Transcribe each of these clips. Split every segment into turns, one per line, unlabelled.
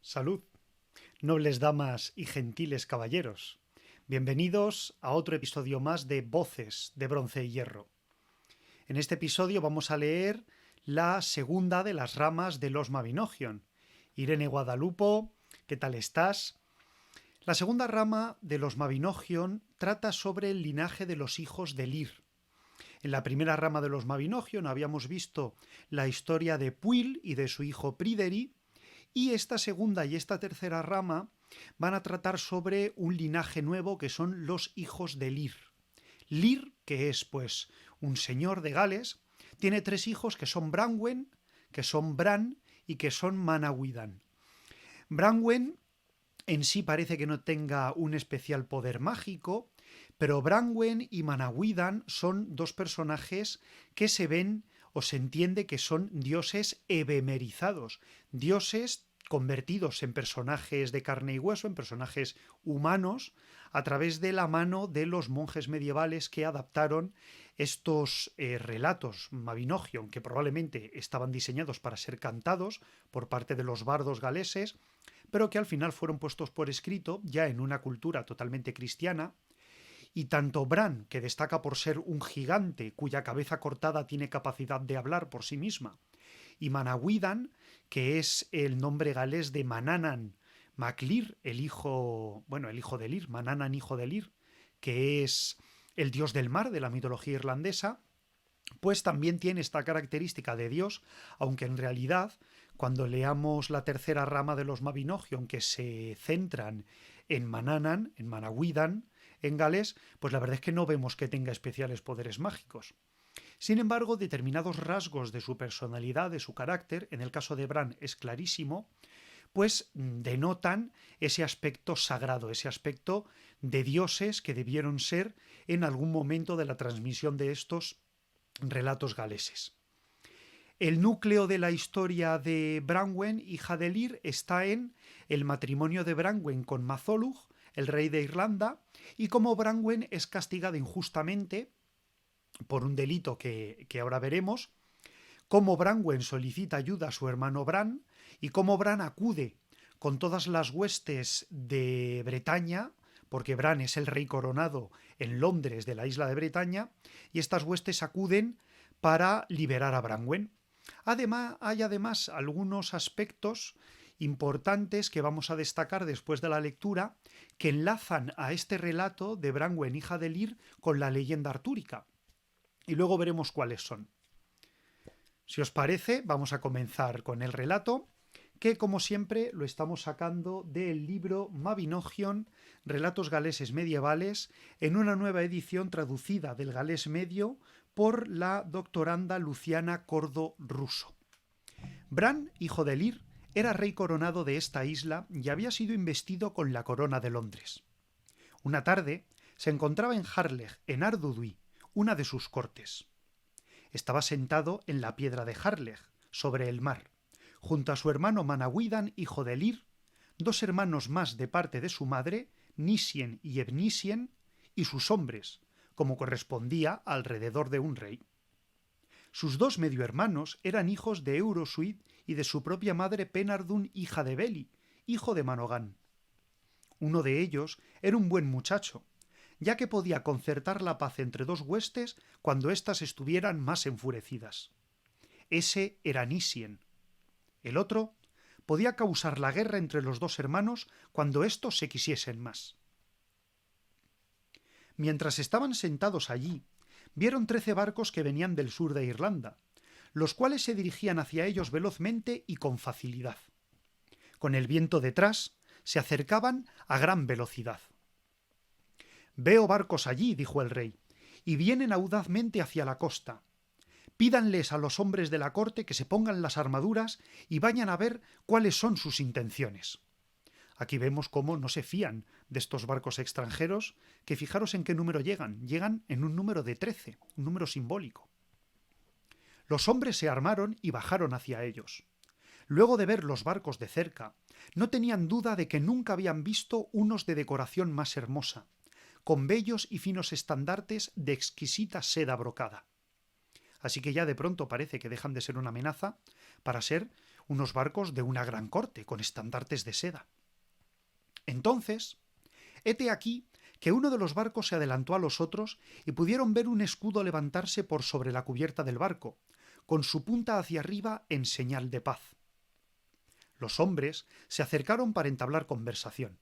Salud, nobles damas y gentiles caballeros. Bienvenidos a otro episodio más de Voces de Bronce y Hierro. En este episodio vamos a leer la segunda de las ramas de los Mabinogion. Irene Guadalupo, ¿qué tal estás? La segunda rama de los Mabinogion trata sobre el linaje de los hijos de Lir. En la primera rama de los Mabinogion habíamos visto la historia de Pwyll y de su hijo Pryderi, y esta segunda y esta tercera rama van a tratar sobre un linaje nuevo que son los hijos de Lir. Lir, que es pues un señor de Gales, tiene tres hijos que son Branwen, que son Bran y que son Manawydan. Branwen en sí parece que no tenga un especial poder mágico, pero Branwen y Manawydan son dos personajes que se ven o se entiende que son dioses ebemerizados, dioses convertidos en personajes de carne y hueso, en personajes humanos, a través de la mano de los monjes medievales que adaptaron estos relatos Mabinogion, que probablemente estaban diseñados para ser cantados por parte de los bardos galeses, pero que al final fueron puestos por escrito ya en una cultura totalmente cristiana. Y tanto Bran, que destaca por ser un gigante cuya cabeza cortada tiene capacidad de hablar por sí misma, y Manawydan, que es el nombre galés de Manannan MacLir, el hijo de Lir, Manannan hijo de Lir, que es el dios del mar de la mitología irlandesa, pues también tiene esta característica de Dios, aunque en realidad, cuando leamos la tercera rama de los Mabinogion, que se centran en Manannan, en Manawydan, en Gales, pues la verdad es que no vemos que tenga especiales poderes mágicos. Sin embargo, determinados rasgos de su personalidad, de su carácter, en el caso de Bran es clarísimo, pues denotan ese aspecto sagrado, ese aspecto de dioses que debieron ser en algún momento de la transmisión de estos relatos galeses. El núcleo de la historia de Branwen, hija de Lir, está en el matrimonio de Branwen con Matholugh, el rey de Irlanda, y cómo Branwen es castigada injustamente por un delito que ahora veremos, cómo Branwen solicita ayuda a su hermano Bran y cómo Bran acude con todas las huestes de Bretaña, porque Bran es el rey coronado en Londres de la isla de Bretaña, y estas huestes acuden para liberar a Branwen. Hay además algunos aspectos importantes que vamos a destacar después de la lectura que enlazan a este relato de Branwen, hija de Lir, con la leyenda artúrica. Y luego veremos cuáles son. Si os parece, vamos a comenzar con el relato, que como siempre lo estamos sacando del libro Mabinogion, Relatos Galeses Medievales, en una nueva edición traducida del galés medio por la doctoranda Luciana Cordo Russo. Bran, hijo de Lir, era rey coronado de esta isla y había sido investido con la corona de Londres. Una tarde se encontraba en Harlech, en Ardudwy, una de sus cortes. Estaba sentado en la piedra de Harlech, sobre el mar, junto a su hermano Manawydan, hijo de Lir, dos hermanos más de parte de su madre, Nisien y Evnisien, y sus hombres, como correspondía alrededor de un rey. Sus dos medio hermanos eran hijos de Eurosuid y de su propia madre Penardun, hija de Beli, hijo de Manogan. Uno de ellos era un buen muchacho, ya que podía concertar la paz entre dos huestes cuando éstas estuvieran más enfurecidas. Ese era Nisien. El otro podía causar la guerra entre los dos hermanos cuando éstos se quisiesen más. Mientras estaban sentados allí, vieron 13 barcos que venían del sur de Irlanda, los cuales se dirigían hacia ellos velozmente y con facilidad. Con el viento detrás, se acercaban a gran velocidad. «Veo barcos allí», dijo el rey, «y vienen audazmente hacia la costa. Pídanles a los hombres de la corte que se pongan las armaduras y vayan a ver cuáles son sus intenciones». Aquí vemos cómo no se fían de estos barcos extranjeros, que fijaros en qué número llegan. Llegan en un número de 13, un número simbólico. Los hombres se armaron y bajaron hacia ellos. Luego de ver los barcos de cerca, no tenían duda de que nunca habían visto unos de decoración más hermosa, con bellos y finos estandartes de exquisita seda brocada. Así que ya de pronto parece que dejan de ser una amenaza para ser unos barcos de una gran corte, con estandartes de seda. Entonces, hete aquí que uno de los barcos se adelantó a los otros y pudieron ver un escudo levantarse por sobre la cubierta del barco, con su punta hacia arriba en señal de paz. Los hombres se acercaron para entablar conversación.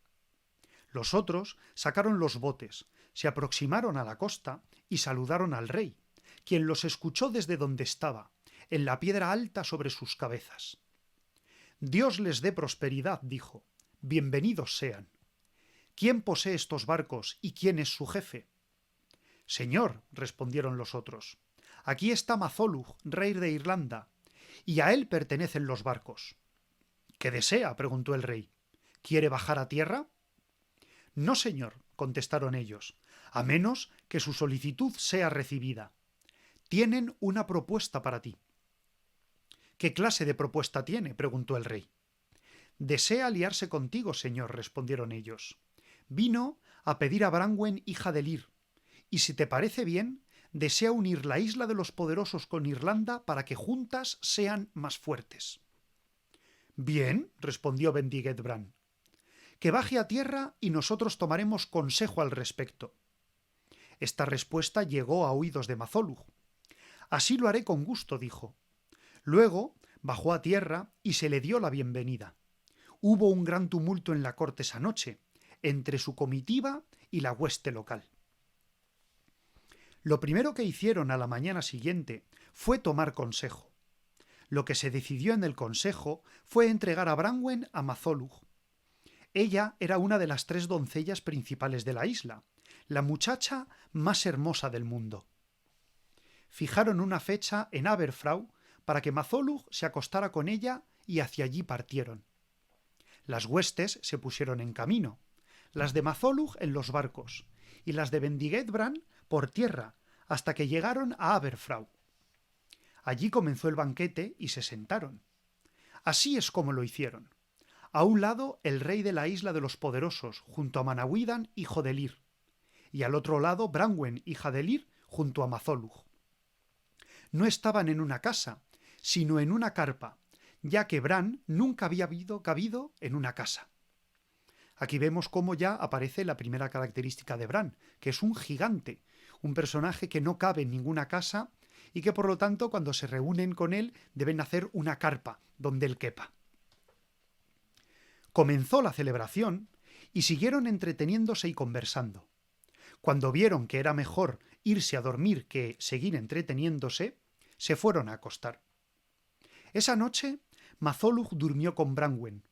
Los otros sacaron los botes, se aproximaron a la costa y saludaron al rey, quien los escuchó desde donde estaba, en la piedra alta sobre sus cabezas. Dios les dé prosperidad, dijo. Bienvenidos sean. ¿Quién posee estos barcos y quién es su jefe? Señor, respondieron los otros, aquí está Mazoluch, rey de Irlanda, y a él pertenecen los barcos. ¿Qué desea?, preguntó el rey. ¿Quiere bajar a tierra? No, señor, contestaron ellos, a menos que su solicitud sea recibida. Tienen una propuesta para ti. ¿Qué clase de propuesta tiene?, preguntó el rey. Desea aliarse contigo, señor, respondieron ellos. Vino a pedir a Brangwen, hija de Lir, y si te parece bien, desea unir la isla de los poderosos con Irlanda para que juntas sean más fuertes. Bien, respondió Bendigeid Bran. Que baje a tierra y nosotros tomaremos consejo al respecto. Esta respuesta llegó a oídos de Mazoluch. Así lo haré con gusto, dijo. Luego bajó a tierra y se le dio la bienvenida. Hubo un gran tumulto en la corte esa noche, entre su comitiva y la hueste local. Lo primero que hicieron a la mañana siguiente fue tomar consejo. Lo que se decidió en el consejo fue entregar a Brangwen a Mazoluch. Ella era una de las 3 doncellas principales de la isla, la muchacha más hermosa del mundo. Fijaron una fecha en Aberfrau para que Mazoluch se acostara con ella y hacia allí partieron. Las huestes se pusieron en camino, las de Mazoluch en los barcos y las de Bendigeid Bran por tierra, hasta que llegaron a Aberfrau. Allí comenzó el banquete y se sentaron. Así es como lo hicieron. A un lado el rey de la isla de los poderosos, junto a Manawydan, hijo de Lir, y al otro lado Brangwen, hija de Lir, junto a Mazoluch. No estaban en una casa, sino en una carpa, ya que Bran nunca había cabido en una casa. Aquí vemos cómo ya aparece la primera característica de Bran, que es un gigante, un personaje que no cabe en ninguna casa y que por lo tanto cuando se reúnen con él deben hacer una carpa donde él quepa. Comenzó la celebración y siguieron entreteniéndose y conversando. Cuando vieron que era mejor irse a dormir que seguir entreteniéndose, se fueron a acostar. Esa noche Mazoluch durmió con Brangwen.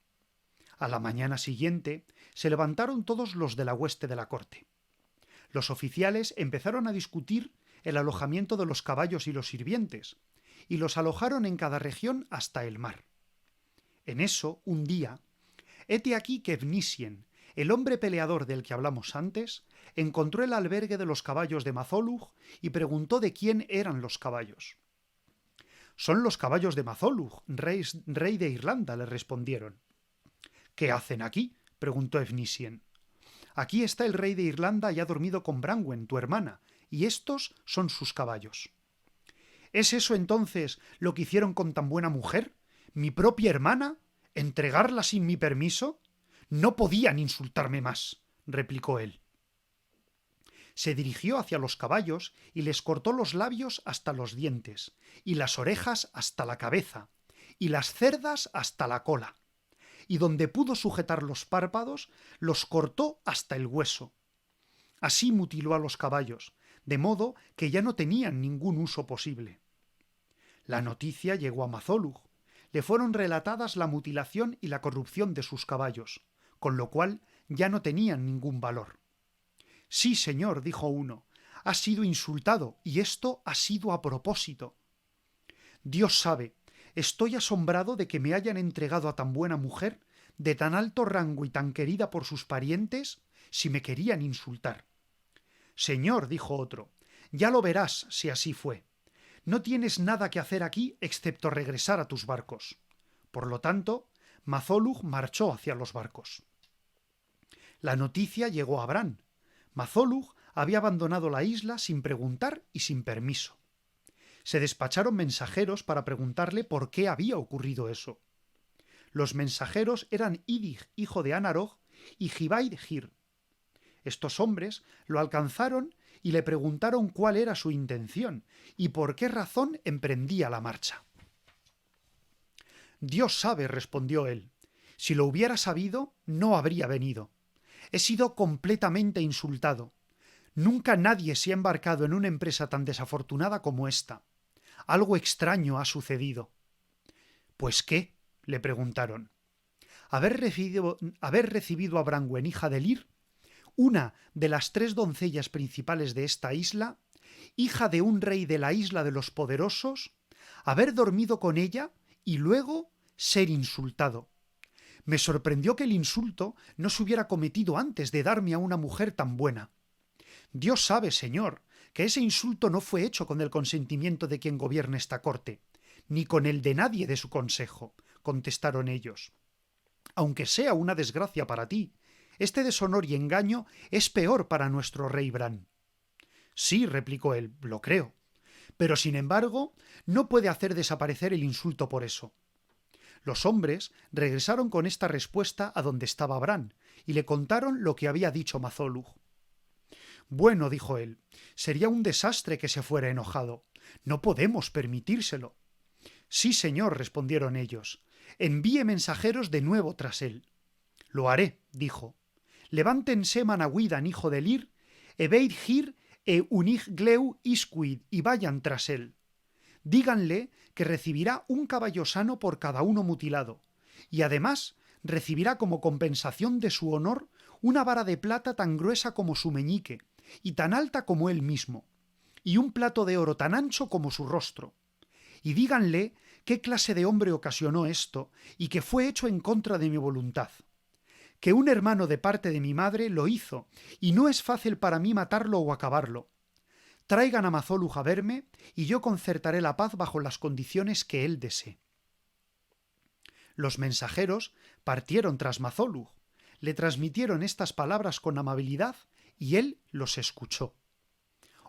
A la mañana siguiente se levantaron todos los de la hueste de la corte. Los oficiales empezaron a discutir el alojamiento de los caballos y los sirvientes, y los alojaron en cada región hasta el mar. En eso, un día, hete aquí que Evnisien, el hombre peleador del que hablamos antes, encontró el albergue de los caballos de Mazoluch y preguntó de quién eran los caballos. «Son los caballos de Mazoluch, rey de Irlanda», le respondieron. «¿Qué hacen aquí?», preguntó Evnisien. «Aquí está el rey de Irlanda y ha dormido con Brangwen, tu hermana, y estos son sus caballos». «¿Es eso entonces lo que hicieron con tan buena mujer? ¿Mi propia hermana? ¿Entregarla sin mi permiso? No podían insultarme más», replicó él. Se dirigió hacia los caballos y les cortó los labios hasta los dientes, y las orejas hasta la cabeza, y las cerdas hasta la cola, y donde pudo sujetar los párpados, los cortó hasta el hueso. Así mutiló a los caballos, de modo que ya no tenían ningún uso posible. La noticia llegó a Mazoluch. Le fueron relatadas la mutilación y la corrupción de sus caballos, con lo cual ya no tenían ningún valor. «Sí, señor», dijo uno, «ha sido insultado, y esto ha sido a propósito. Dios sabe, estoy asombrado de que me hayan entregado a tan buena mujer, de tan alto rango y tan querida por sus parientes, si me querían insultar». «Señor», dijo otro, «ya lo verás si así fue. No tienes nada que hacer aquí excepto regresar a tus barcos». Por lo tanto, Mazoluch marchó hacia los barcos. La noticia llegó a Bran. Mazoluch había abandonado la isla sin preguntar y sin permiso. Se despacharon mensajeros para preguntarle por qué había ocurrido eso. Los mensajeros eran Idig, hijo de Anarog, y Gibaid Gir. Estos hombres lo alcanzaron y le preguntaron cuál era su intención y por qué razón emprendía la marcha. Dios sabe, respondió él. Si lo hubiera sabido, no habría venido. He sido completamente insultado. Nunca nadie se ha embarcado en una empresa tan desafortunada como esta. Algo extraño ha sucedido. ¿Pues qué?, le preguntaron. Haber recibido a Brangwen, hija de Lir, una de las 3 doncellas principales de esta isla, hija de un rey de la isla de los poderosos, haber dormido con ella y luego ser insultado. Me sorprendió que el insulto no se hubiera cometido antes de darme a una mujer tan buena. Dios sabe, señor, que ese insulto no fue hecho con el consentimiento de quien gobierne esta corte, ni con el de nadie de su consejo, contestaron ellos. Aunque sea una desgracia para ti, este deshonor y engaño es peor para nuestro rey Bran. Sí, replicó él, lo creo. Pero, sin embargo, no puede hacer desaparecer el insulto por eso. Los hombres regresaron con esta respuesta a donde estaba Bran, y le contaron lo que había dicho Mazolug. Bueno, dijo él, sería un desastre que se fuera enojado. No podemos permitírselo. Sí, señor, respondieron ellos. Envíe mensajeros de nuevo tras él. Lo haré, dijo. Levántense Manawydan, hijo de Lir, Ebeid Gir e Unig Gleu Iscuid, y vayan tras él. Díganle que recibirá un caballo sano por cada uno mutilado, y además recibirá como compensación de su honor una vara de plata tan gruesa como su meñique, y tan alta como él mismo, y un plato de oro tan ancho como su rostro. Y díganle qué clase de hombre ocasionó esto, y que fue hecho en contra de mi voluntad. Que un hermano de parte de mi madre lo hizo, y no es fácil para mí matarlo o acabarlo. Traigan a Mazolug a verme, y yo concertaré la paz bajo las condiciones que él desee. Los mensajeros partieron tras Mazolug, le transmitieron estas palabras con amabilidad, y él los escuchó.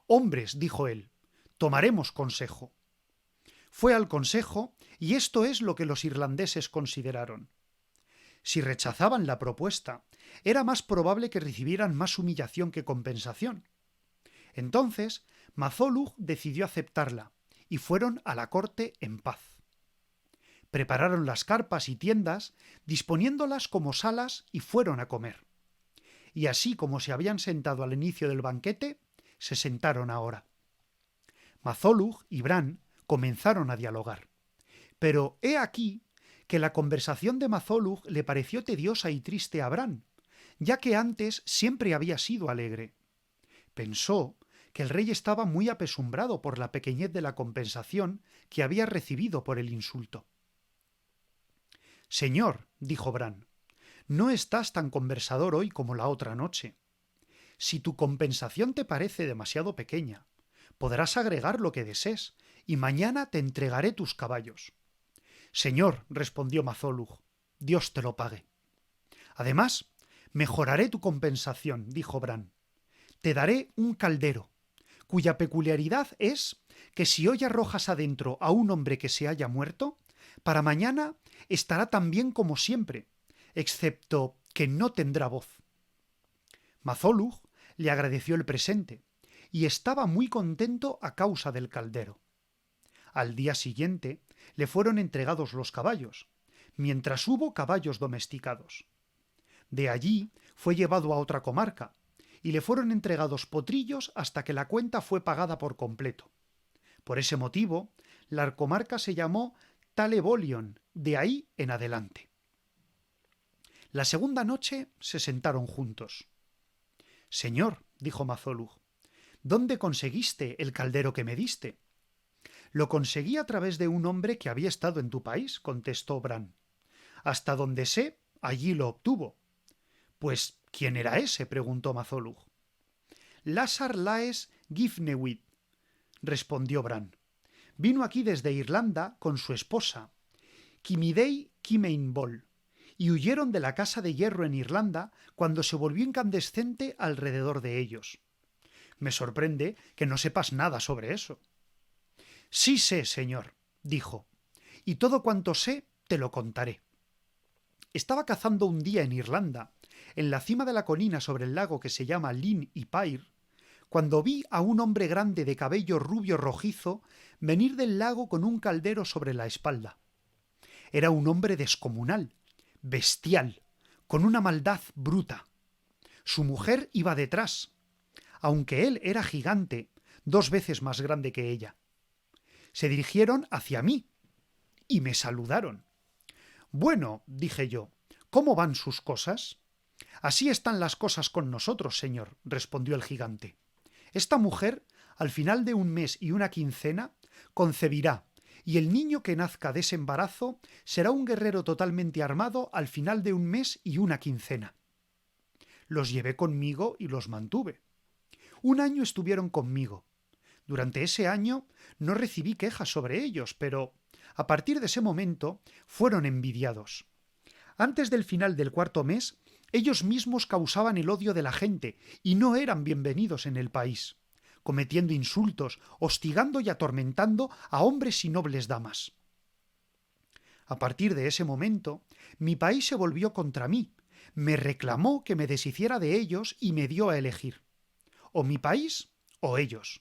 Hombres, dijo él, tomaremos consejo. Fue al consejo, y esto es lo que los irlandeses consideraron. Si rechazaban la propuesta, era más probable que recibieran más humillación que compensación. Entonces, Mazolug decidió aceptarla, y fueron a la corte en paz. Prepararon las carpas y tiendas, disponiéndolas como salas, y fueron a comer. Y así como se habían sentado al inicio del banquete, se sentaron ahora. Mazolug y Bran comenzaron a dialogar. Pero he aquí que la conversación de Mazolug le pareció tediosa y triste a Bran, ya que antes siempre había sido alegre. Pensó que el rey estaba muy apesumbrado por la pequeñez de la compensación que había recibido por el insulto. Señor, dijo Bran, no estás tan conversador hoy como la otra noche. Si tu compensación te parece demasiado pequeña, podrás agregar lo que desees, y mañana te entregaré tus caballos. Señor, respondió Mazolug, Dios te lo pague. Además, mejoraré tu compensación, dijo Bran. Te daré un caldero, cuya peculiaridad es que si hoy arrojas adentro a un hombre que se haya muerto, para mañana estará tan bien como siempre, excepto que no tendrá voz. Mazolug le agradeció el presente, y estaba muy contento a causa del caldero. Al día siguiente le fueron entregados los caballos, mientras hubo caballos domesticados. De allí fue llevado a otra comarca, y le fueron entregados potrillos hasta que la cuenta fue pagada por completo. Por ese motivo, la comarca se llamó Talebolion, de ahí en adelante. La segunda noche se sentaron juntos. Señor, dijo Mazolug, ¿dónde conseguiste el caldero que me diste? Lo conseguí a través de un hombre que había estado en tu país, contestó Bran. Hasta donde sé, allí lo obtuvo. Pues, ¿quién era ese?, preguntó Mazolug. Lásar Laes Gifnewid, respondió Bran. Vino aquí desde Irlanda con su esposa, Kimidei Kimeinbol, y huyeron de la casa de hierro en Irlanda cuando se volvió incandescente alrededor de ellos. Me sorprende que no sepas nada sobre eso. Sí sé, señor, dijo, y todo cuanto sé te lo contaré. Estaba cazando un día en Irlanda, en la cima de la colina sobre el lago que se llama Linn y Pyr, cuando vi a un hombre grande de cabello rubio rojizo venir del lago con un caldero sobre la espalda. Era un hombre descomunal, bestial, con una maldad bruta. Su mujer iba detrás, aunque él era gigante, 2 veces más grande que ella. Se dirigieron hacia mí y me saludaron. Bueno, dije yo, ¿cómo van sus cosas? Así están las cosas con nosotros, señor, respondió el gigante. Esta mujer, al final de un mes y una quincena, concebirá, y el niño que nazca de ese embarazo será un guerrero totalmente armado al final de un mes y una quincena. Los llevé conmigo y los mantuve. Un año estuvieron conmigo. Durante ese año no recibí quejas sobre ellos, pero a partir de ese momento fueron envidiados. Antes del final del 4.º mes, ellos mismos causaban el odio de la gente y no eran bienvenidos en el país, cometiendo insultos, hostigando y atormentando a hombres y nobles damas. A partir de ese momento, mi país se volvió contra mí, me reclamó que me deshiciera de ellos y me dio a elegir: o mi país o ellos.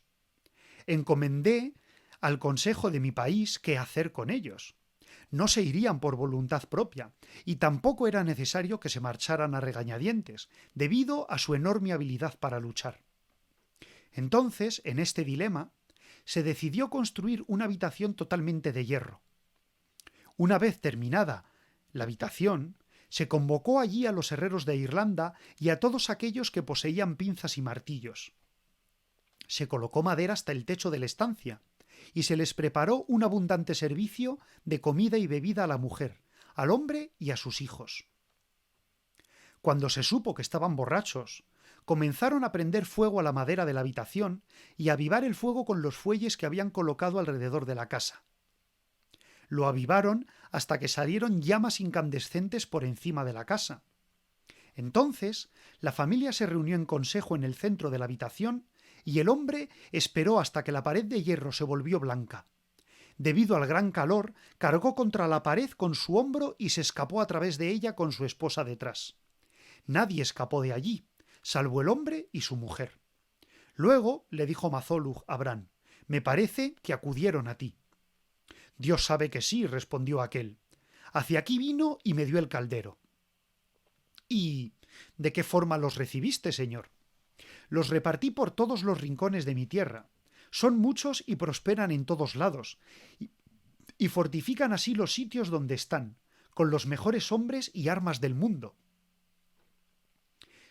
Encomendé al consejo de mi país qué hacer con ellos. No se irían por voluntad propia, y tampoco era necesario que se marcharan a regañadientes, debido a su enorme habilidad para luchar. Entonces, en este dilema, se decidió construir una habitación totalmente de hierro. Una vez terminada la habitación, se convocó allí a los herreros de Irlanda y a todos aquellos que poseían pinzas y martillos. Se colocó madera hasta el techo de la estancia, y se les preparó un abundante servicio de comida y bebida a la mujer, al hombre y a sus hijos. Cuando se supo que estaban borrachos, comenzaron a prender fuego a la madera de la habitación y a avivar el fuego con los fuelles que habían colocado alrededor de la casa. Lo avivaron hasta que salieron llamas incandescentes por encima de la casa. Entonces, la familia se reunió en consejo en el centro de la habitación y el hombre esperó hasta que la pared de hierro se volvió blanca. Debido al gran calor, cargó contra la pared con su hombro y se escapó a través de ella con su esposa detrás. Nadie escapó de allí, salvo el hombre y su mujer. Luego le dijo Mazolug a Bran: «Me parece que acudieron a ti». «Dios sabe que sí», respondió aquel. «Hacia aquí vino y me dio el caldero». «¿Y de qué forma los recibiste, señor?» «Los repartí por todos los rincones de mi tierra. Son muchos y prosperan en todos lados, y fortifican así los sitios donde están, con los mejores hombres y armas del mundo».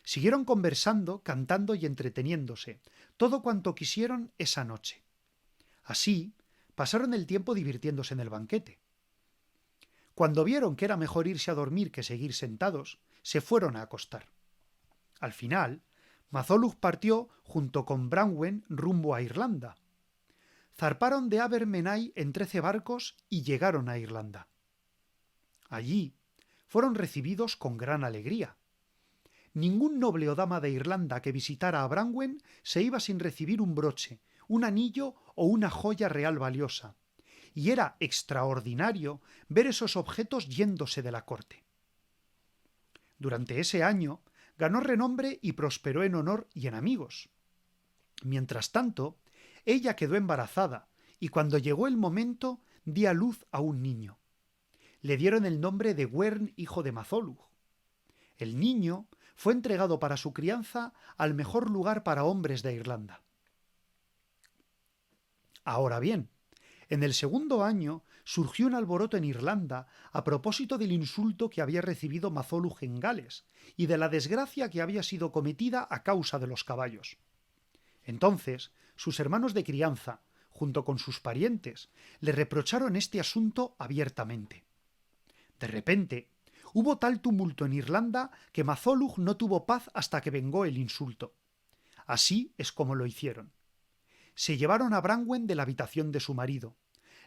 Siguieron conversando, cantando y entreteniéndose, todo cuanto quisieron esa noche. Así pasaron el tiempo divirtiéndose en el banquete. Cuando vieron que era mejor irse a dormir que seguir sentados, se fueron a acostar. Al final, Mazolug partió junto con Branwen rumbo a Irlanda. Zarparon de Abermenay en 13 barcos y llegaron a Irlanda. Allí fueron recibidos con gran alegría. Ningún noble o dama de Irlanda que visitara a Branwen se iba sin recibir un broche, un anillo o una joya real valiosa, y era extraordinario ver esos objetos yéndose de la corte. Durante ese año ganó renombre y prosperó en honor y en amigos. Mientras tanto, ella quedó embarazada y cuando llegó el momento dio a luz a un niño. Le dieron el nombre de Gwern, hijo de Mazolug. El niño fue entregado para su crianza al mejor lugar para hombres de Irlanda. Ahora bien, en el segundo año surgió un alboroto en Irlanda a propósito del insulto que había recibido Mazolug en Gales y de la desgracia que había sido cometida a causa de los caballos. Entonces, sus hermanos de crianza, junto con sus parientes, le reprocharon este asunto abiertamente. De repente, hubo tal tumulto en Irlanda que Mazolug no tuvo paz hasta que vengó el insulto. Así es como lo hicieron. Se llevaron a Branwen de la habitación de su marido,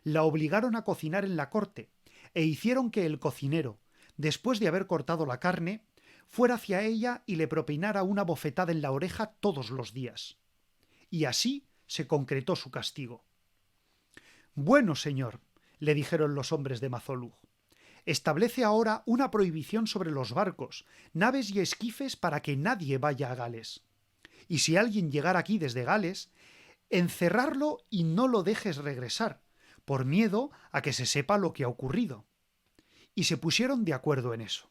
la obligaron a cocinar en la corte e hicieron que el cocinero, después de haber cortado la carne, fuera hacia ella y le propinara una bofetada en la oreja todos los días. Y así se concretó su castigo. «Bueno, señor», le dijeron los hombres de Mazolug, establece ahora una prohibición sobre los barcos, naves y esquifes para que nadie vaya a Gales. Y si alguien llegara aquí desde Gales, encerrarlo y no lo dejes regresar, por miedo a que se sepa lo que ha ocurrido. Y se pusieron de acuerdo en eso.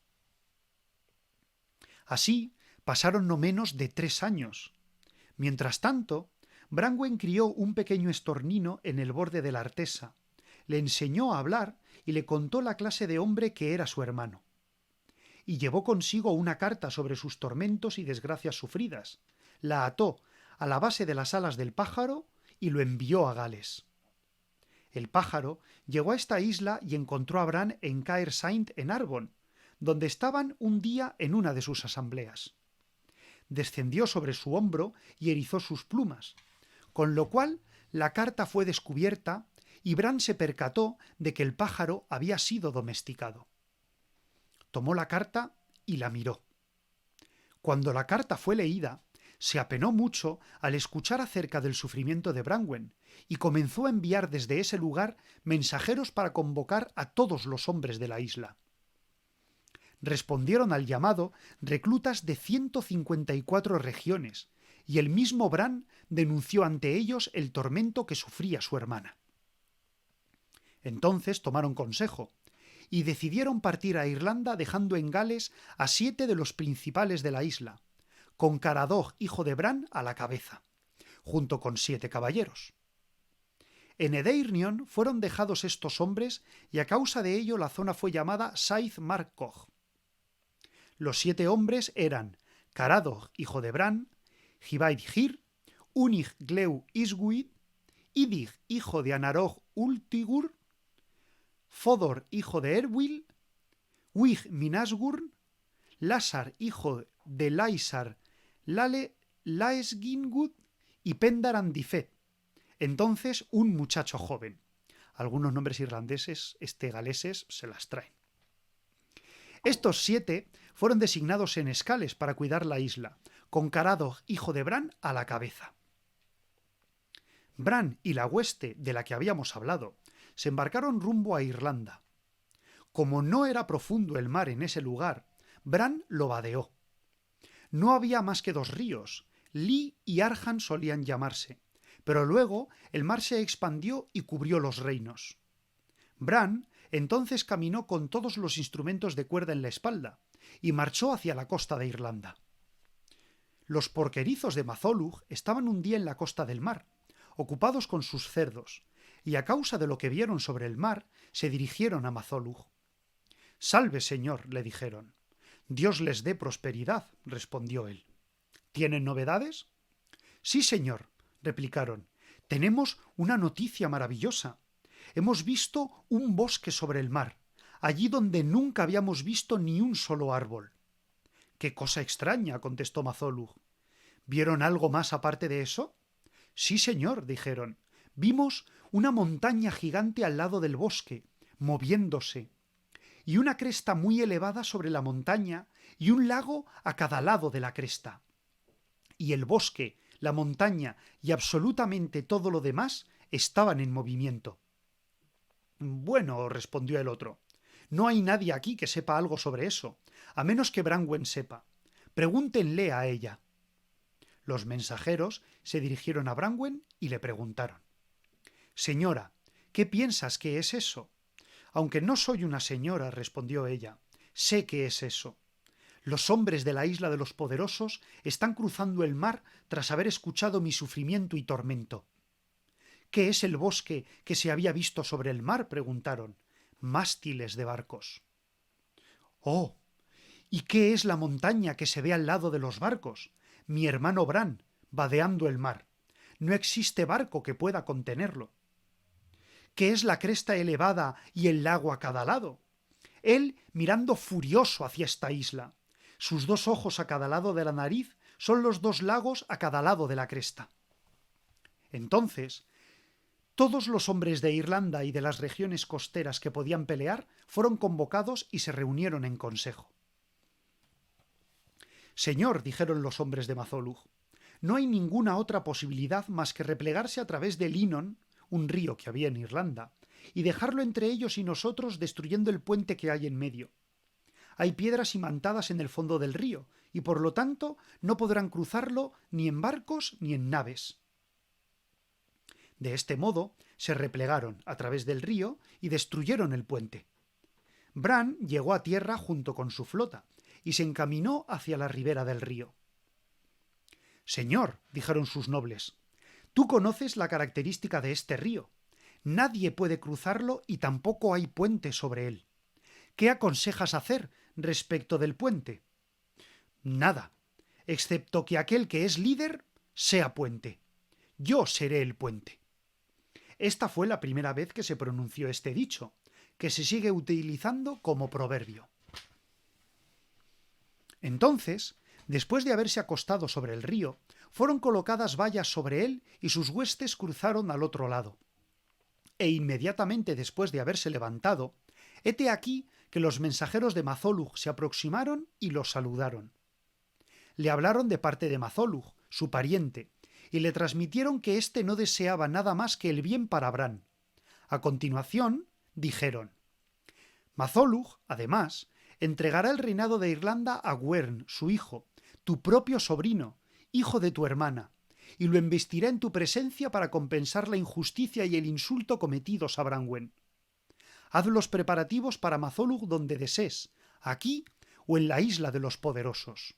Así pasaron no menos de 3 años. Mientras tanto, Brangwen crió un pequeño estornino en el borde de la artesa, le enseñó a hablar y le contó la clase de hombre que era su hermano. Y llevó consigo una carta sobre sus tormentos y desgracias sufridas, la ató a la base de las alas del pájaro y lo envió a Gales. El pájaro llegó a esta isla y encontró a Bran en Caer Saint en Arbon, donde estaban un día en una de sus asambleas. Descendió sobre su hombro y erizó sus plumas, con lo cual la carta fue descubierta y Bran se percató de que el pájaro había sido domesticado. Tomó la carta y la miró. Cuando la carta fue leída, se apenó mucho al escuchar acerca del sufrimiento de Brangwen y comenzó a enviar desde ese lugar mensajeros para convocar a todos los hombres de la isla. Respondieron al llamado reclutas de 154 regiones, y el mismo Bran denunció ante ellos el tormento que sufría su hermana. Entonces tomaron consejo y decidieron partir a Irlanda dejando en Gales a 7 de los principales de la isla, con Caradog, hijo de Bran, a la cabeza, junto con 7 caballeros. En Edeirnion fueron dejados estos hombres y a causa de ello la zona fue llamada Saith Marcog. Los 7 hombres eran Caradog, hijo de Bran, Hibaid-Hir, Unig Gleu Isguid, Idig, hijo de Anarog Ultigur, Fodor, hijo de Erwil, Wig Minasgurn, Lásar, hijo de Laisar Lale Laesgingud y Pendar Andifet, entonces un muchacho joven. Algunos nombres irlandeses, galeses, se las traen. Estos 7 fueron designados en escales para cuidar la isla, con Caradog, hijo de Bran, a la cabeza. Bran y la hueste de la que habíamos hablado se embarcaron rumbo a Irlanda. Como no era profundo el mar en ese lugar, Bran lo vadeó. No había más que 2 ríos, Lee y Arhan solían llamarse, pero luego el mar se expandió y cubrió los reinos. Bran entonces caminó con todos los instrumentos de cuerda en la espalda y marchó hacia la costa de Irlanda. Los porquerizos de Mazolug estaban un día en la costa del mar, ocupados con sus cerdos, y a causa de lo que vieron sobre el mar, se dirigieron a Mazolug. «Salve, señor», le dijeron. «Dios les dé prosperidad», respondió él. «¿Tienen novedades?» «Sí, señor», replicaron. «Tenemos una noticia maravillosa. Hemos visto un bosque sobre el mar, allí donde nunca habíamos visto ni un solo árbol». «¡Qué cosa extraña!», contestó Mazolug. «¿Vieron algo más aparte de eso?» «Sí, señor», dijeron. «Vimos una montaña gigante al lado del bosque, moviéndose, y una cresta muy elevada sobre la montaña y un lago a cada lado de la cresta. Y el bosque, la montaña y absolutamente todo lo demás estaban en movimiento». «Bueno», respondió el otro, «no hay nadie aquí que sepa algo sobre eso, a menos que Brangwen sepa. Pregúntenle a ella». Los mensajeros se dirigieron a Brangwen y le preguntaron: «Señora, ¿qué piensas que es eso?» «Aunque no soy una señora», respondió ella, «sé qué es eso. Los hombres de la isla de los poderosos están cruzando el mar tras haber escuchado mi sufrimiento y tormento». «¿Qué es el bosque que se había visto sobre el mar?», preguntaron. «Mástiles de barcos». «Oh, ¿y qué es la montaña que se ve al lado de los barcos?». «Mi hermano Bran, vadeando el mar. No existe barco que pueda contenerlo». «¿Qué es la cresta elevada y el lago a cada lado?». «Él mirando furioso hacia esta isla. Sus 2 ojos a cada lado de la nariz son los 2 lagos a cada lado de la cresta». Entonces, todos los hombres de Irlanda y de las regiones costeras que podían pelear fueron convocados y se reunieron en consejo. «Señor», dijeron los hombres de Mazolug, «no hay ninguna otra posibilidad más que replegarse a través de Linon, un río que había en Irlanda, y dejarlo entre ellos y nosotros destruyendo el puente que hay en medio. Hay piedras imantadas en el fondo del río, y por lo tanto no podrán cruzarlo ni en barcos ni en naves. De este modo se replegaron a través del río y destruyeron el puente. Bran llegó a tierra junto con su flota y se encaminó hacia la ribera del río. «Señor», dijeron sus nobles, «tú conoces la característica de este río. Nadie puede cruzarlo y tampoco hay puente sobre él. ¿Qué aconsejas hacer respecto del puente?» «Nada, excepto que aquel que es líder sea puente. Yo seré el puente». Esta fue la primera vez que se pronunció este dicho, que se sigue utilizando como proverbio. Entonces, después de haberse acostado sobre el río, fueron colocadas vallas sobre él y sus huestes cruzaron al otro lado. E inmediatamente después de haberse levantado, hete aquí que los mensajeros de Mazolug se aproximaron y los saludaron. Le hablaron de parte de Mazolug, su pariente, y le transmitieron que éste no deseaba nada más que el bien para Bran. A continuación, dijeron: Mazolug, además, entregará el reinado de Irlanda a Gwern, su hijo, tu propio sobrino, hijo de tu hermana, y lo embestirá en tu presencia para compensar la injusticia y el insulto cometidos a Branwen. Haz los preparativos para Mazolug donde desees, aquí o en la isla de los poderosos.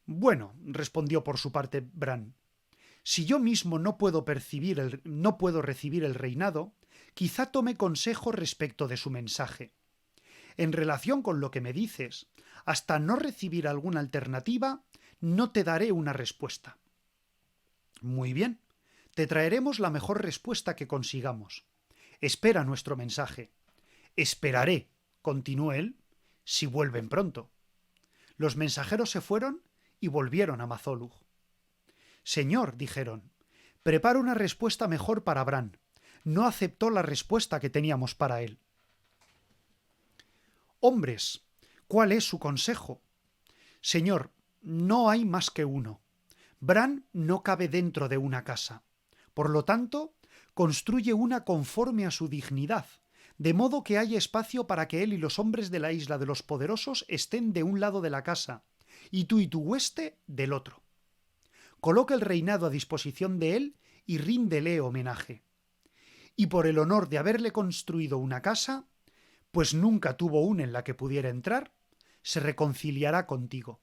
Bueno, respondió por su parte Bran, si yo mismo no puedo recibir el reinado, quizá tome consejo respecto de su mensaje. En relación con lo que me dices, hasta no recibir alguna alternativa, no te daré una respuesta. Muy bien, te traeremos la mejor respuesta que consigamos. Espera nuestro mensaje. Esperaré, continuó él, si vuelven pronto. Los mensajeros se fueron y volvieron a Mazolug. Señor, dijeron, prepara una respuesta mejor para Bran. No aceptó la respuesta que teníamos para él. Hombres, ¿cuál es su consejo? Señor, no hay más que uno. Bran no cabe dentro de una casa. Por lo tanto, construye una conforme a su dignidad, de modo que haya espacio para que él y los hombres de la isla de los poderosos estén de un lado de la casa, y tú y tu hueste del otro. Coloca el reinado a disposición de él y ríndele homenaje. Y por el honor de haberle construido una casa, pues nunca tuvo una en la que pudiera entrar, se reconciliará contigo.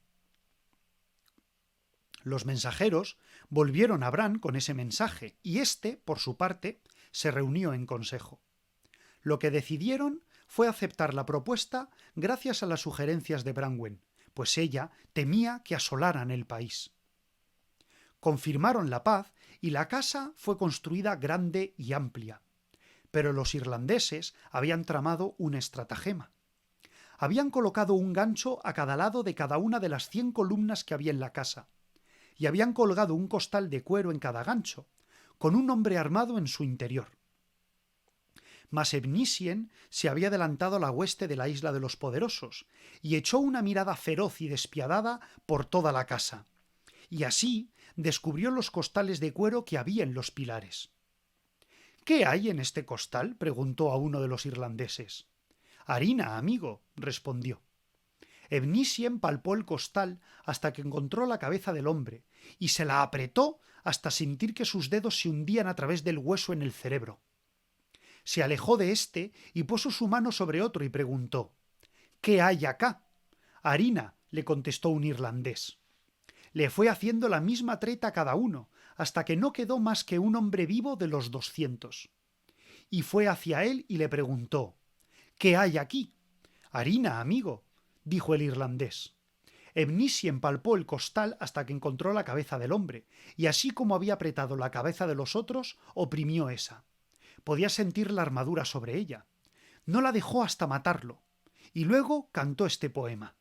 Los mensajeros volvieron a Bran con ese mensaje, y éste, por su parte, se reunió en consejo. Lo que decidieron fue aceptar la propuesta gracias a las sugerencias de Branwen, pues ella temía que asolaran el país. Confirmaron la paz y la casa fue construida grande y amplia. Pero los irlandeses habían tramado un estratagema. Habían colocado un gancho a cada lado de cada una de las 100 columnas que había en la casa, y habían colgado un costal de cuero en cada gancho, con un hombre armado en su interior. Mas Evnisien se había adelantado a la hueste de la isla de los poderosos, y echó una mirada feroz y despiadada por toda la casa, y así descubrió los costales de cuero que había en los pilares. ¿Qué hay en este costal?, preguntó a uno de los irlandeses. Harina, amigo, respondió. Evnisien palpó el costal hasta que encontró la cabeza del hombre, y se la apretó hasta sentir que sus dedos se hundían a través del hueso en el cerebro. Se alejó de éste y puso su mano sobre otro y preguntó: ¿Qué hay acá? Harina, le contestó un irlandés. Le fue haciendo la misma treta a cada uno, hasta que no quedó más que un hombre vivo de los 200. Y fue hacia él y le preguntó: ¿Qué hay aquí? Harina, amigo, dijo el irlandés. Evnisien palpó el costal hasta que encontró la cabeza del hombre, y así como había apretado la cabeza de los otros, oprimió esa. Podía sentir la armadura sobre ella. No la dejó hasta matarlo, y luego cantó este poema.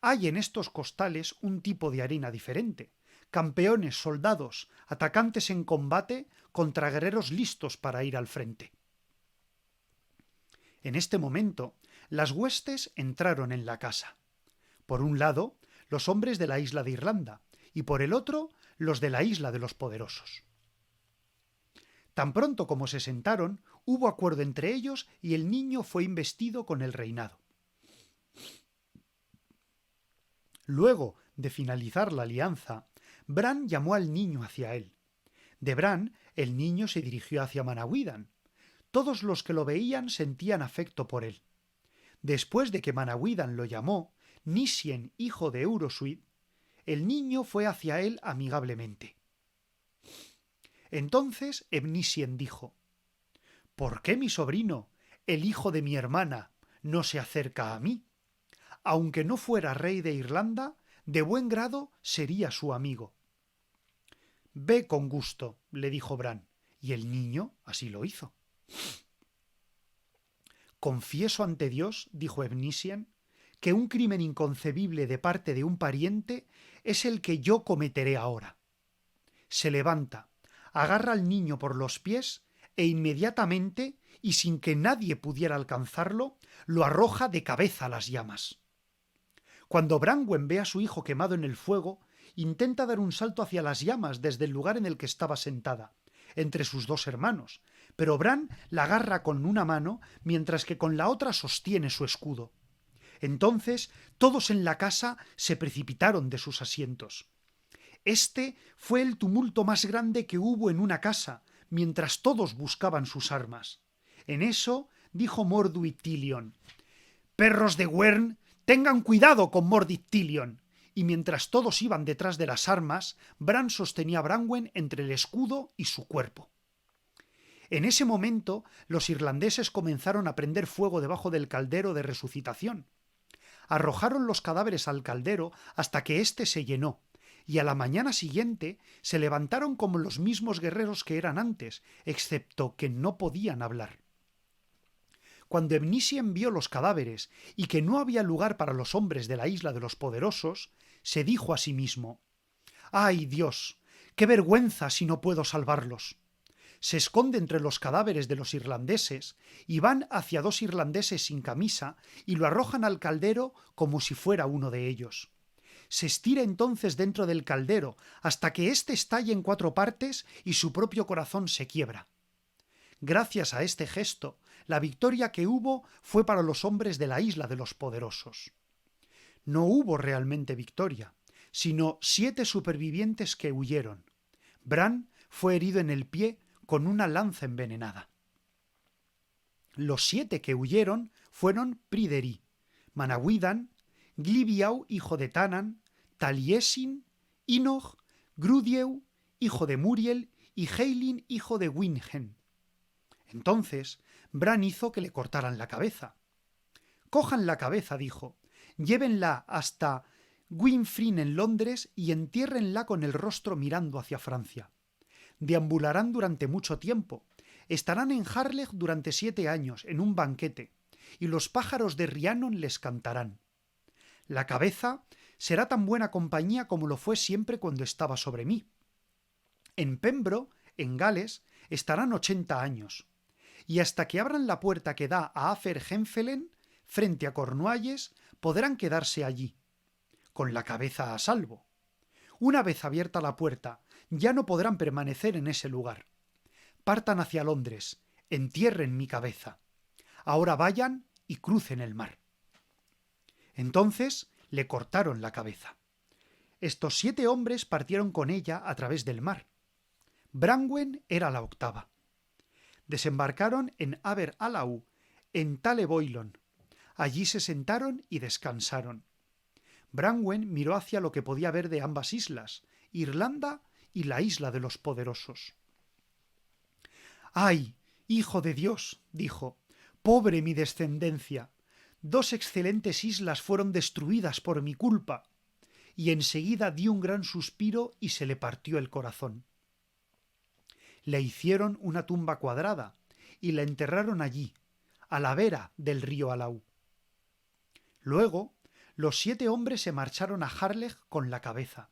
Hay en estos costales un tipo de harina diferente, campeones, soldados, atacantes en combate contra guerreros listos para ir al frente. En este momento, las huestes entraron en la casa. Por un lado, los hombres de la isla de Irlanda, y por el otro, los de la isla de los poderosos. Tan pronto como se sentaron, hubo acuerdo entre ellos y el niño fue investido con el reinado. Luego de finalizar la alianza, Bran llamó al niño hacia él. De Bran, el niño se dirigió hacia Manawydan. Todos los que lo veían sentían afecto por él. Después de que Manawydan lo llamó, Nisien, hijo de Eurosuid, el niño fue hacia él amigablemente. Entonces Ebnisien dijo: ¿Por qué mi sobrino, el hijo de mi hermana, no se acerca a mí? Aunque no fuera rey de Irlanda, de buen grado sería su amigo. Ve con gusto, le dijo Bran, y el niño así lo hizo. Confieso ante Dios, dijo Ebnisien, que un crimen inconcebible de parte de un pariente es el que yo cometeré ahora. Se levanta, agarra al niño por los pies e inmediatamente, y sin que nadie pudiera alcanzarlo, lo arroja de cabeza a las llamas. Cuando Branwen ve a su hijo quemado en el fuego, intenta dar un salto hacia las llamas desde el lugar en el que estaba sentada, entre sus dos hermanos, pero Bran la agarra con una mano mientras que con la otra sostiene su escudo. Entonces todos en la casa se precipitaron de sus asientos. Este fue el tumulto más grande que hubo en una casa, mientras todos buscaban sus armas. En eso dijo Morduit Tilion: «Perros de Wern, tengan cuidado con Morduit Tilion». Y mientras todos iban detrás de las armas, Bran sostenía a Branwen entre el escudo y su cuerpo. En ese momento, los irlandeses comenzaron a prender fuego debajo del caldero de resucitación. Arrojaron los cadáveres al caldero hasta que éste se llenó, y a la mañana siguiente se levantaron como los mismos guerreros que eran antes, excepto que no podían hablar. Cuando Ebnisien vio los cadáveres y que no había lugar para los hombres de la isla de los poderosos, se dijo a sí mismo: «¡Ay, Dios! ¡Qué vergüenza si no puedo salvarlos!». Se esconde entre los cadáveres de los irlandeses y van hacia dos irlandeses sin camisa y lo arrojan al caldero como si fuera uno de ellos. Se estira entonces dentro del caldero hasta que éste estalle en 4 partes y su propio corazón se quiebra. Gracias a este gesto, la victoria que hubo fue para los hombres de la isla de los poderosos. No hubo realmente victoria, sino 7 supervivientes que huyeron. Bran fue herido en el pie con una lanza envenenada. Los 7 que huyeron fueron Pryderi, Manawydan, Glibiau, hijo de Tanan, Taliesin, Inog, Grudieu, hijo de Muriel, y Heilin, hijo de Wingen. Entonces Bran hizo que le cortaran la cabeza. «Cojan la cabeza», dijo, «llévenla hasta Gwynfryn en Londres y entiérrenla con el rostro mirando hacia Francia. Deambularán durante mucho tiempo. Estarán en Harlech durante 7 años, en un banquete, y los pájaros de Rhiannon les cantarán. La cabeza será tan buena compañía como lo fue siempre cuando estaba sobre mí. En Pembro, en Gales, estarán 80 años, y hasta que abran la puerta que da a Afer-Henfelen, frente a Cornualles, podrán quedarse allí, con la cabeza a salvo. Una vez abierta la puerta, ya no podrán permanecer en ese lugar. Partan hacia Londres, entierren mi cabeza. Ahora vayan y crucen el mar». Entonces le cortaron la cabeza. Estos 7 hombres partieron con ella a través del mar. Branwen era la 8ª. Desembarcaron en Aber-Alau, en Taleboilon. Allí se sentaron y descansaron. Branwen miró hacia lo que podía ver de ambas islas, Irlanda y la isla de los poderosos. «¡Ay, hijo de Dios!», dijo, «pobre mi descendencia. 2 excelentes islas fueron destruidas por mi culpa». Y enseguida dio un gran suspiro y se le partió el corazón. Le hicieron una tumba cuadrada y la enterraron allí, a la vera del río Alau. Luego, los 7 hombres se marcharon a Harlech con la cabeza.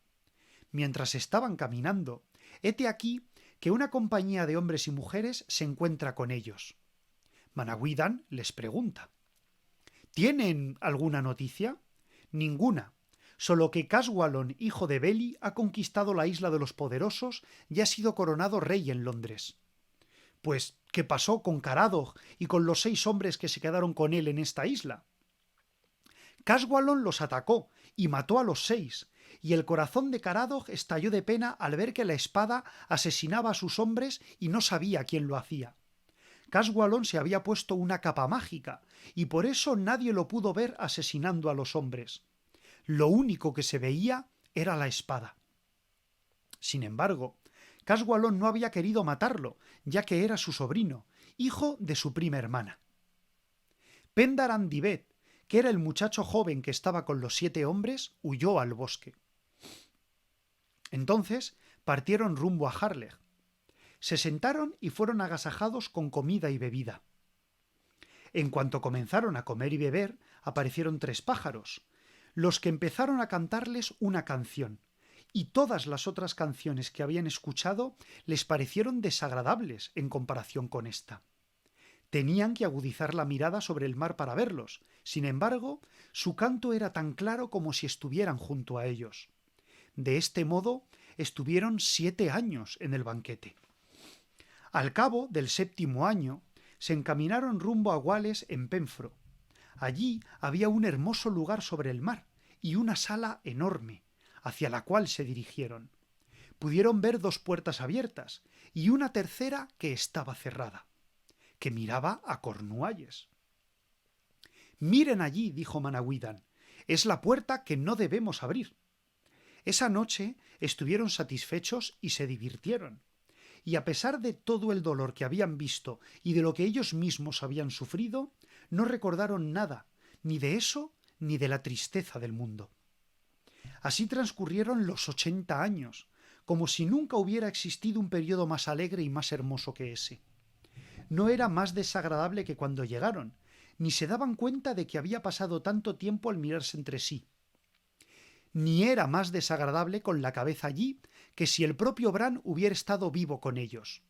Mientras estaban caminando, hete aquí que una compañía de hombres y mujeres se encuentra con ellos. Manawydan les pregunta: «¿Tienen alguna noticia?». «Ninguna, solo que Caswallon, hijo de Beli, ha conquistado la isla de los poderosos y ha sido coronado rey en Londres». Pues, ¿qué pasó con Caradog y con los 6 hombres que se quedaron con él en esta isla? Caswallon los atacó y mató a los 6, y el corazón de Caradog estalló de pena al ver que la espada asesinaba a sus hombres y no sabía quién lo hacía. Caswallon se había puesto una capa mágica, y por eso nadie lo pudo ver asesinando a los hombres. Lo único que se veía era la espada. Sin embargo, Caswallon no había querido matarlo, ya que era su sobrino, hijo de su prima hermana. Pendarandibet, que era el muchacho joven que estaba con los 7 hombres, huyó al bosque. Entonces partieron rumbo a Harlech. Se sentaron y fueron agasajados con comida y bebida. En cuanto comenzaron a comer y beber, aparecieron 3 pájaros, los que empezaron a cantarles una canción, y todas las otras canciones que habían escuchado les parecieron desagradables en comparación con esta. Tenían que agudizar la mirada sobre el mar para verlos. Sin embargo, su canto era tan claro como si estuvieran junto a ellos. De este modo, estuvieron 7 años en el banquete. Al cabo del 7.º año, se encaminaron rumbo a Wales en Penfro. Allí había un hermoso lugar sobre el mar y una sala enorme, hacia la cual se dirigieron. Pudieron ver 2 puertas abiertas y una tercera que estaba cerrada, que miraba a Cornualles. «Miren allí», dijo Manawydan, «es la puerta que no debemos abrir». Esa noche estuvieron satisfechos y se divirtieron, y a pesar de todo el dolor que habían visto y de lo que ellos mismos habían sufrido, no recordaron nada, ni de eso ni de la tristeza del mundo. Así transcurrieron los 80 años, como si nunca hubiera existido un periodo más alegre y más hermoso que ese. No era más desagradable que cuando llegaron, ni se daban cuenta de que había pasado tanto tiempo al mirarse entre sí. Ni era más desagradable con la cabeza allí que si el propio Bran hubiera estado vivo con ellos.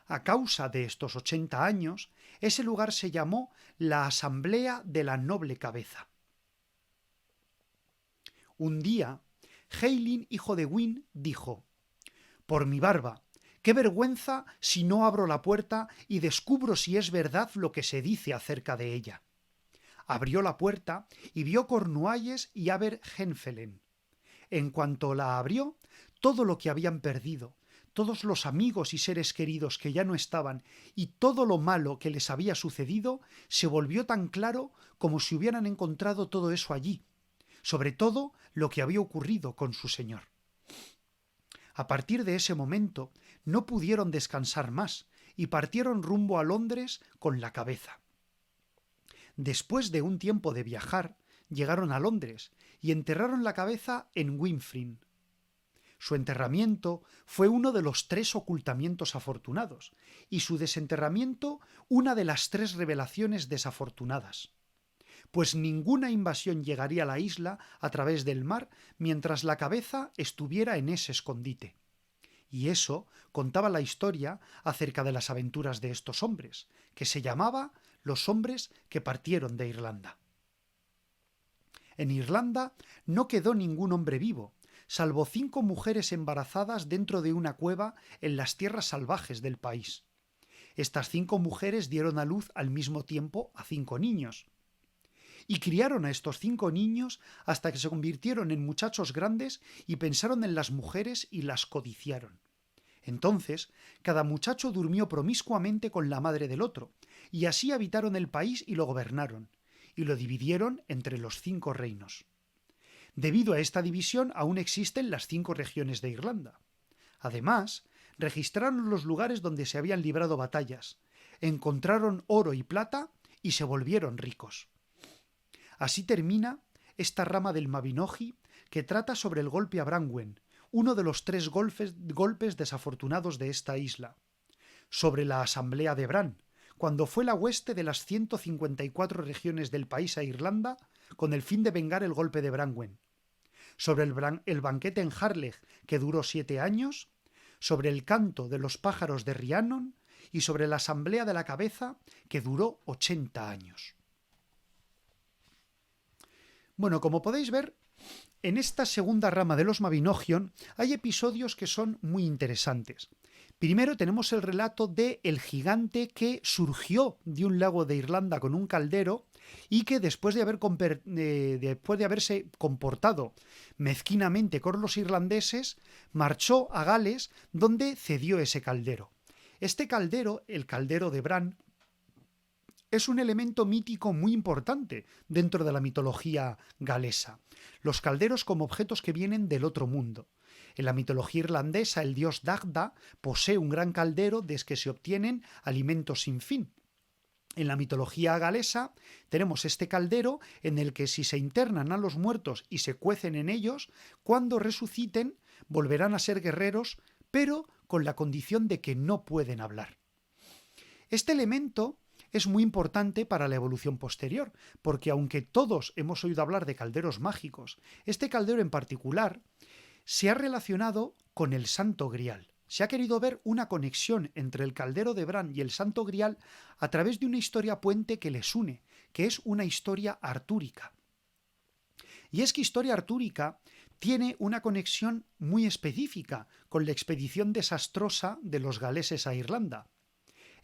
A causa de estos 80 años, ese lugar se llamó la Asamblea de la Noble Cabeza. Un día, Heilin, hijo de Wyn, dijo: «Por mi barba, qué vergüenza si no abro la puerta y descubro si es verdad lo que se dice acerca de ella». Abrió la puerta y vio Cornualles y Aberhenfelen. En cuanto la abrió, todo lo que habían perdido, todos los amigos y seres queridos que ya no estaban y todo lo malo que les había sucedido se volvió tan claro como si hubieran encontrado todo eso allí, sobre todo lo que había ocurrido con su señor. A partir de ese momento no pudieron descansar más y partieron rumbo a Londres con la cabeza. Después de un tiempo de viajar, llegaron a Londres y enterraron la cabeza en Winfryn. Su enterramiento fue uno de los 3 ocultamientos afortunados y su desenterramiento una de las 3 revelaciones desafortunadas, pues ninguna invasión llegaría a la isla a través del mar mientras la cabeza estuviera en ese escondite. Y eso contaba la historia acerca de las aventuras de estos hombres, que se llamaba Los hombres que partieron de Irlanda. En Irlanda no quedó ningún hombre vivo, salvo 5 mujeres embarazadas dentro de una cueva en las tierras salvajes del país. Estas 5 mujeres dieron a luz al mismo tiempo a 5 niños. Y criaron a estos 5 niños hasta que se convirtieron en muchachos grandes y pensaron en las mujeres y las codiciaron. Entonces, cada muchacho durmió promiscuamente con la madre del otro, y así habitaron el país y lo gobernaron, y lo dividieron entre los 5 reinos. Debido a esta división aún existen las 5 regiones de Irlanda. Además, registraron los lugares donde se habían librado batallas, encontraron oro y plata y se volvieron ricos. Así termina esta rama del Mabinogi que trata sobre el golpe a Branwen, uno de los 3 golpes desafortunados de esta isla, sobre la asamblea de Bran, cuando fue la hueste de las 154 regiones del país a Irlanda con el fin de vengar el golpe de Branwen, sobre el banquete en Harlech, que duró 7 años, sobre el canto de los pájaros de Rhiannon y sobre la asamblea de la cabeza, que duró 80 años. Bueno, como podéis ver, en esta segunda rama de los Mabinogion hay episodios que son muy interesantes. Primero tenemos el relato de el gigante que surgió de un lago de Irlanda con un caldero y que después de haberse comportado mezquinamente con los irlandeses, marchó a Gales, donde cedió ese caldero. Este caldero, el caldero de Bran, es un elemento mítico muy importante dentro de la mitología galesa. Los calderos como objetos que vienen del otro mundo. En la mitología irlandesa, el dios Dagda posee un gran caldero desde que se obtienen alimentos sin fin. En la mitología galesa tenemos este caldero en el que si se internan a los muertos y se cuecen en ellos, cuando resuciten volverán a ser guerreros, pero con la condición de que no pueden hablar. Este elemento es muy importante para la evolución posterior, porque aunque todos hemos oído hablar de calderos mágicos, este caldero en particular se ha relacionado con el Santo Grial. Se ha querido ver una conexión entre el caldero de Bran y el Santo Grial a través de una historia puente que les une, que es una historia artúrica. Y es que historia artúrica tiene una conexión muy específica con la expedición desastrosa de los galeses a Irlanda.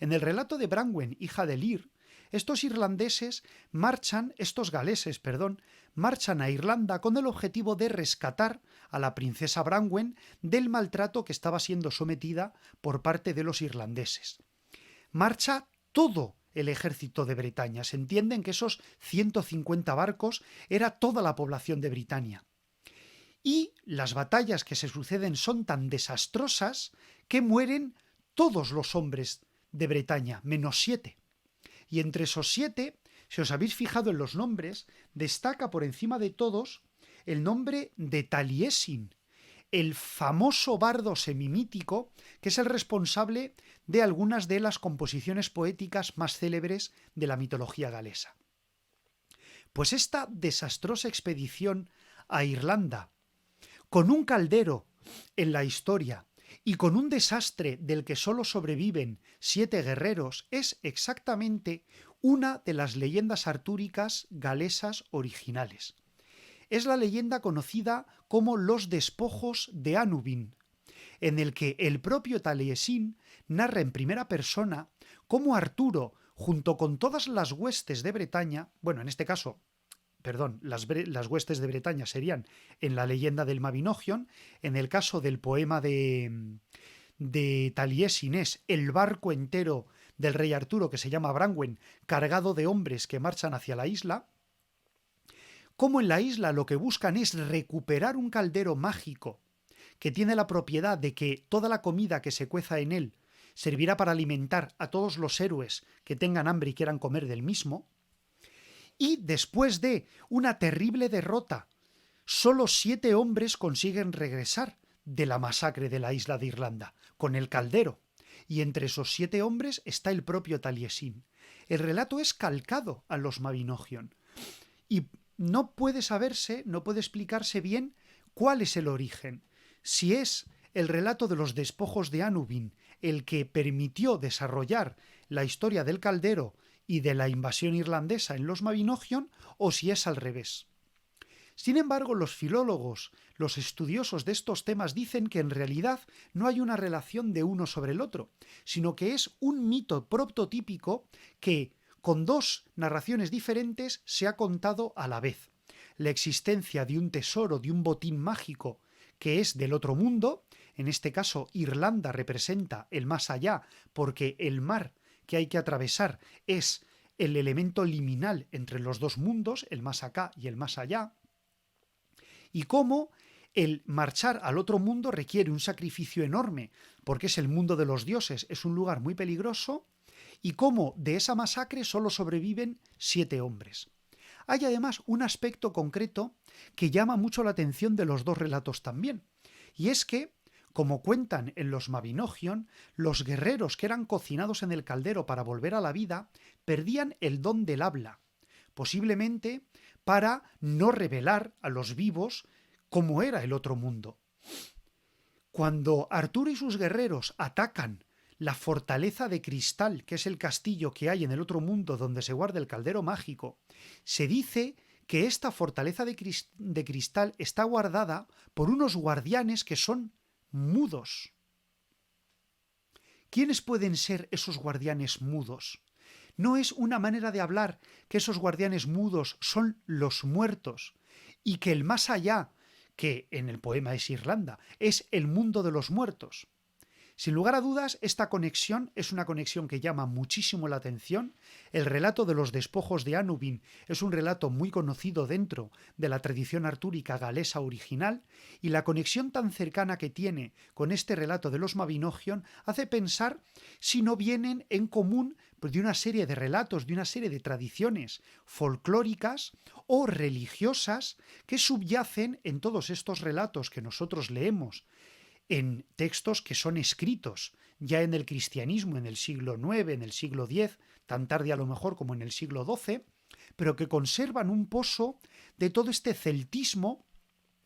En el relato de Branwen, hija de Lir, estos galeses, marchan a Irlanda con el objetivo de rescatar a la princesa Branwen del maltrato que estaba siendo sometida por parte de los irlandeses. Marcha todo el ejército de Bretaña. Se entienden que esos 150 barcos era toda la población de Britania. Y las batallas que se suceden son tan desastrosas que mueren todos los hombres de Bretaña, menos 7. Y entre esos 7, si os habéis fijado en los nombres, destaca por encima de todos el nombre de Taliesin, el famoso bardo semimítico que es el responsable de algunas de las composiciones poéticas más célebres de la mitología galesa. Pues esta desastrosa expedición a Irlanda, con un caldero en la historia y con un desastre del que solo sobreviven 7 guerreros, es exactamente una de las leyendas artúricas galesas originales. Es la leyenda conocida como los despojos de Anubin, en el que el propio Taliesin narra en primera persona cómo Arturo, junto con todas las huestes de Bretaña, bueno, en este caso, las huestes de Bretaña serían en la leyenda del Mabinogion, en el caso del poema de Taliesin es el barco entero del rey Arturo, que se llama Branwen, cargado de hombres que marchan hacia la isla. Como en la isla lo que buscan es recuperar un caldero mágico que tiene la propiedad de que toda la comida que se cueza en él servirá para alimentar a todos los héroes que tengan hambre y quieran comer del mismo. Y después de una terrible derrota, solo 7 hombres consiguen regresar de la masacre de la isla de Irlanda, con el caldero. Y entre esos 7 hombres está el propio Taliesin. El relato es calcado a los Mabinogion. Y no puede explicarse bien cuál es el origen. Si es el relato de los despojos de Anubin el que permitió desarrollar la historia del caldero y de la invasión irlandesa en los Mabinogion, o si es al revés. Sin embargo, los filólogos, los estudiosos de estos temas dicen que en realidad no hay una relación de uno sobre el otro, sino que es un mito prototípico que, con 2 narraciones diferentes, se ha contado a la vez. La existencia de un tesoro, de un botín mágico que es del otro mundo, en este caso Irlanda representa el más allá, porque el mar que hay que atravesar es el elemento liminal entre los 2 mundos, el más acá y el más allá, y cómo el marchar al otro mundo requiere un sacrificio enorme, porque es el mundo de los dioses, es un lugar muy peligroso, y cómo de esa masacre solo sobreviven 7 hombres. Hay además un aspecto concreto que llama mucho la atención de los 2 relatos también, y es que, como cuentan en los Mabinogion, los guerreros que eran cocinados en el caldero para volver a la vida perdían el don del habla, posiblemente para no revelar a los vivos cómo era el otro mundo. Cuando Arturo y sus guerreros atacan la fortaleza de cristal, que es el castillo que hay en el otro mundo donde se guarda el caldero mágico, se dice que esta fortaleza de cristal está guardada por unos guardianes que son mudos. ¿Quiénes pueden ser esos guardianes mudos? No es una manera de hablar que esos guardianes mudos son los muertos y que el más allá, que en el poema es Irlanda, es el mundo de los muertos. Sin lugar a dudas, esta conexión es una conexión que llama muchísimo la atención. El relato de los despojos de Annúbin es un relato muy conocido dentro de la tradición artúrica galesa original, y la conexión tan cercana que tiene con este relato de los Mabinogion hace pensar si no vienen en común de una serie de relatos, de una serie de tradiciones folclóricas o religiosas que subyacen en todos estos relatos que nosotros leemos en textos que son escritos ya en el cristianismo en el siglo IX, en el siglo X, tan tarde a lo mejor como en el siglo XII, pero que conservan un pozo de todo este celtismo,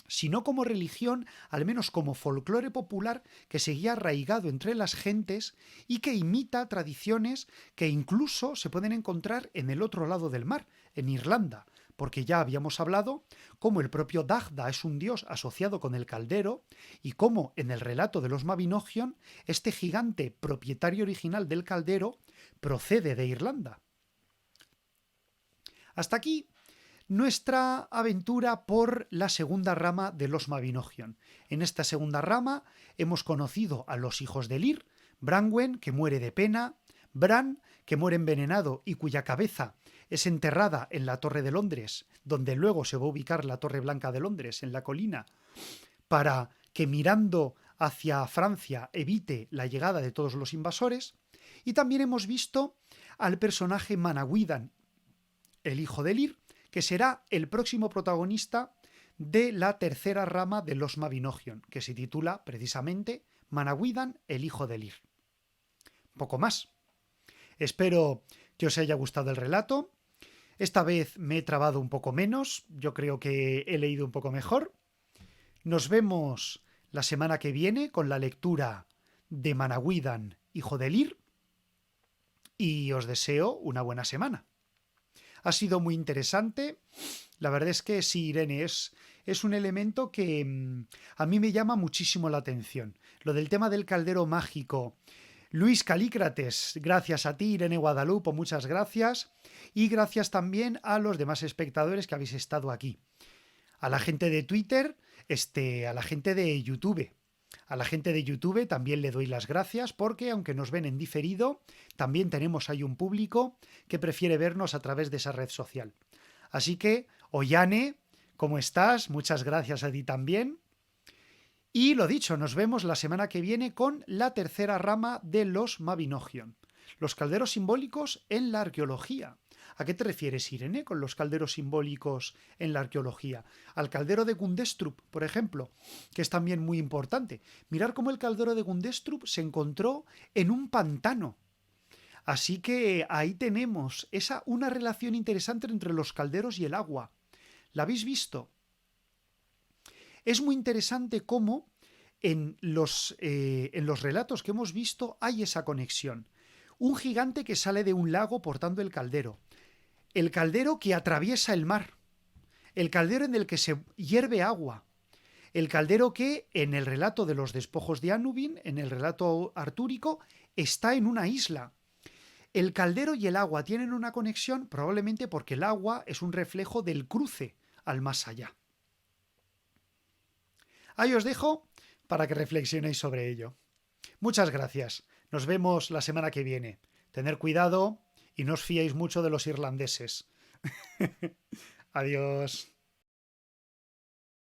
si no como religión, al menos como folclore popular que seguía arraigado entre las gentes y que imita tradiciones que incluso se pueden encontrar en el otro lado del mar, en Irlanda, porque ya habíamos hablado cómo el propio Dagda es un dios asociado con el caldero y cómo en el relato de los Mabinogion este gigante propietario original del caldero procede de Irlanda. Hasta aquí nuestra aventura por la segunda rama de los Mabinogion. En esta segunda rama hemos conocido a los hijos de Lir, Branwen, que muere de pena, Bran, que muere envenenado y cuya cabeza es enterrada en la Torre de Londres, donde luego se va a ubicar la Torre Blanca de Londres, en la colina, para que mirando hacia Francia evite la llegada de todos los invasores. Y también hemos visto al personaje Manawydan, el hijo de Lir, que será el próximo protagonista de la tercera rama de los Mabinogion, que se titula precisamente Manawydan, el hijo de Lir. Poco más. Espero que os haya gustado el relato. Esta vez me he trabado un poco menos, yo creo que he leído un poco mejor. Nos vemos la semana que viene con la lectura de Manawydan, hijo de Lir, y os deseo una buena semana. Ha sido muy interesante. La verdad es que sí, Irene, es un elemento que a mí me llama muchísimo la atención. Lo del tema del caldero mágico. Luis Calícrates, gracias a ti, Irene Guadalupe, muchas gracias. Y gracias también a los demás espectadores que habéis estado aquí. A la gente de Twitter, a la gente de YouTube. A la gente de YouTube también le doy las gracias porque, aunque nos ven en diferido, también tenemos ahí un público que prefiere vernos a través de esa red social. Así que, Ollane, ¿cómo estás? Muchas gracias a ti también. Y lo dicho, nos vemos la semana que viene con la tercera rama de los Mabinogion, los calderos simbólicos en la arqueología. ¿A qué te refieres, Irene, con los calderos simbólicos en la arqueología? Al caldero de Gundestrup, por ejemplo, que es también muy importante. Mirar cómo el caldero de Gundestrup se encontró en un pantano. Así que ahí tenemos una relación interesante entre los calderos y el agua. ¿La habéis visto? Es muy interesante cómo en los relatos que hemos visto hay esa conexión. Un gigante que sale de un lago portando el caldero que atraviesa el mar, el caldero en el que se hierve agua, el caldero que en el relato de los despojos de Annúbin, en el relato artúrico, está en una isla. El caldero y el agua tienen una conexión probablemente porque el agua es un reflejo del cruce al más allá. Ahí os dejo para que reflexionéis sobre ello. Muchas gracias. Nos vemos la semana que viene. Tener cuidado y no os fiéis mucho de los irlandeses. Adiós.